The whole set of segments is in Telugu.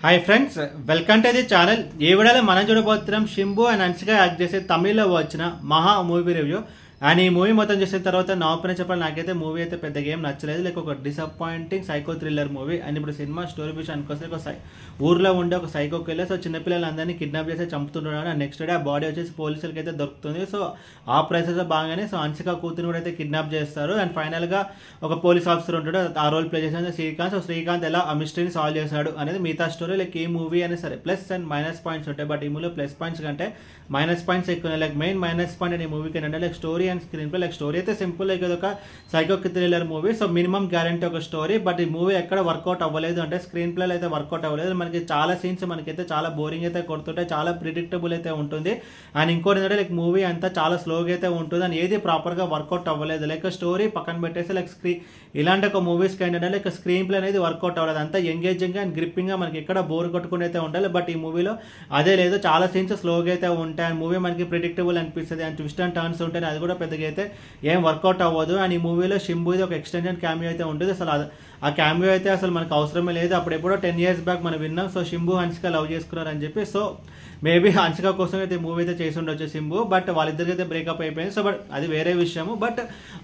Hi friends, welcome to the channel. ఈ వీడియోలో మనం చూడబోతున్నాం శింబు అండ్ హన్సిక యాక్ట్ చేసే తమిళ్లో వచ్చిన మహా మూవీ రివ్యూ. అండ్ ఈ మూవీ మొత్తం చేసిన తర్వాత నా ఒపీనియన్ చెప్పాలి, నాకైతే మూవీ అయితే పెద్దగా ఏం నచ్చలేదు. లైక్ ఒక disappointing psycho thriller movie. And ఇప్పుడు సినిమా స్టోరీ విషయానికి వస్తే ఒక ఊర్లో ఉండే ఒక సైకోకి వెళ్ళి సో చిన్నపిల్లలందరినీ కిడ్నాప్ చేసి చంపుతుంటాడు. అండ్ నెక్స్ట్ డే ఆ బాడీ వచ్చేసి పోలీసులకి అయితే దొరుకుతుంది. సో ఆ ప్రాసెస్ బాగానే సో హన్సిక కూతురు కూడా అయితే కిడ్నాప్ చేస్తారు. అండ్ ఫైనల్గా ఒక పోలీస్ ఆఫీసర్ ఉంటాడు, ఆ రోల్ ప్లే చేసిన శ్రీకాంత్. సో శ్రీకాంత్ ఎలా ఆ మిస్టరీని సాల్వ్ చేశాడు అనేది మిగతా స్టోరీ. లైక్ ఈ మూవీ అనేది సరే ప్లస్ అండ్ మైనస్ పాయింట్స్ ఉంటాయి, బట్ ఈ మూవీలో ప్లస్ పాయింట్స్ కంటే మైనస్ పాయింట్స్ ఎక్కువ. Like main minus point and ఈ మూవీకి ఏంటంటే like story and screen play. Like story అయితే సింపుల్, లైక్ ఒక psycho thriller movie. So minimum guarantee ఒక స్టోరీ, బట్ ఈ మూవీ ఎక్కడ వర్కౌట్ అవ్వలేదు. అంటే స్క్రీన్ ప్లేలో అయితే వర్కౌట్ అవ్వలేదు. మనకి చాలా సీన్స్ మనకైతే చాలా బోరింగ్ అయితే కొడుతుంటాయి, చాలా ప్రిడిక్టబుల్ అయితే ఉంటుంది. అండ్ ఇంకోటి ఏంటంటే లైక్ మూవీ అంతా చాలా స్లోగా అయితే ఉంటుంది అండ్ ఏది ప్రాపర్గా వర్కౌట్ అవ్వలేదు. లైక్ స్టోరీ పక్కన పెట్టేసి లైక్ ఇలాంటి ఒక మూవీస్కి ఏంటంటే లైక్ స్క్రీన్ ప్లే అనేది వర్కౌట్ అవ్వలేదు. అంతా ఎంగేజింగ్గా అండ్ గ్రిప్పింగ్గా మనకి ఎక్కడ బోర్ కొట్టుకుని అయితే ఉండాలి, బట్ ఈ మూవీలో అదే లేదు. చాలా సీన్స్ స్లోగా అయితే ఉంటాయి అండ్ మూవీ మనకి ప్రిడిక్టబుల్ అనిపిస్తుంది అండ్ ట్విస్ట్ అండ్ టర్న్స్ ఉంటాయి. అది కూడా పెద్దగా అయితే ఏం వర్కౌట్ అవ్వదు. అండ్ ఈ మూవీలో శింబుది ఒక ఎక్స్టెన్షన్ క్యామియో అయితే ఉంటుంది. అసలు ఆ క్యామియో అయితే అసలు మనకు అవసరమే లేదు. అప్పుడు ఎప్పుడో 10 years బ్యాక్ మనం విన్నాం. సో శింబు హన్సిక లవ్ చేసుకున్నారు అని చెప్పి. సో మేబీ హన్సిక కోసం అయితే మూవీ అయితే చేసి ఉండొచ్చు శింబు, బట్ వాళ్ళిద్దరికి అయితే బ్రేకప్ అయిపోయింది. సో బట్ అది వేరే విషయము. బట్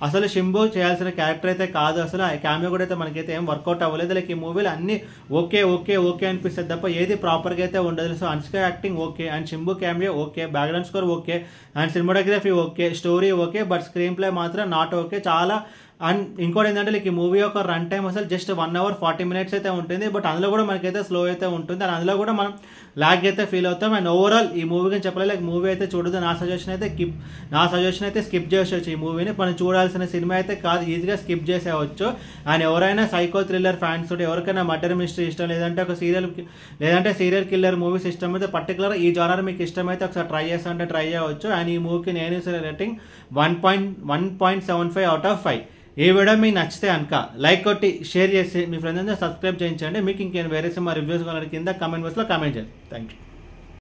అసలు శింబు చేయాల్సిన క్యారెక్టర్ అయితే కాదు. అసలు ఆ క్యామియో కూడా అయితే మనకైతే ఏం వర్కౌట్ అవ్వలేదు. లైక్ ఈ మూవీలో అన్ని ఓకే ఓకే ఓకే అనిపిస్తుంది తప్ప ఏది ప్రాపర్గా అయితే ఉండదు. So Hansika acting okay and Simbu cameo okay, background score okay and cinematography okay, story okay, but screen play మాత్రం నాట్ ఓకే. చాలా అండ్ ఇంకోటి ఏంటంటే లైక్ ఈ మూవీ యొక్క రన్ టైం అసలు జస్ట్ 1 hour 40 minutes అయితే ఉంటుంది, బట్ అందులో కూడా మనకైతే స్లో అయితే ఉంటుంది అండ్ అందులో కూడా మనం లాగ్ అయితే ఫీల్ అవుతాం. అండ్ ఓవరాల్ ఈ మూవీ గురించి చెప్పలేదు, లైక్ మూవీ అయితే చూడదు. నా సజెషన్ అయితే స్కిప్ చేసేవచ్చు ఈ మూవీని. మనం చూడాల్సిన సినిమా అయితే కాదు, ఈజీగా స్కిప్ చేసేవచ్చు. అండ్ ఎవరైనా సైకో థ్రిల్లర్ ఫ్యాన్స్ ఉంటే, ఎవరికైనా మర్డర్ మిస్టరీ ఇష్టం, లేదంటే ఒక సీరియల్ కిల్లర్ మూవీస్ ఇష్టం అయితే, పర్టికులర్ ఈ జానర్ మీకు ఇష్టమైతే ఒకసారి ట్రై చేస్తానంటే ట్రై చేయవచ్చు. అండ్ ఈ మూవీకి నేను ఇస్తున్న రేటింగ్ 1.75 out of 5. ఈ వీడియో మీకు నచ్చితే కనుక లైక్ కొట్టి షేర్ చేసి మీ ఫ్రెండ్స్ అందరూ సబ్స్క్రైబ్ చేయించండి. మీకు ఇంకేం వేరే సినిమా రివ్యూస్ కావాలంటే కింద కామెంట్ బాక్స్లో కామెంట్ చేయండి. Thank you.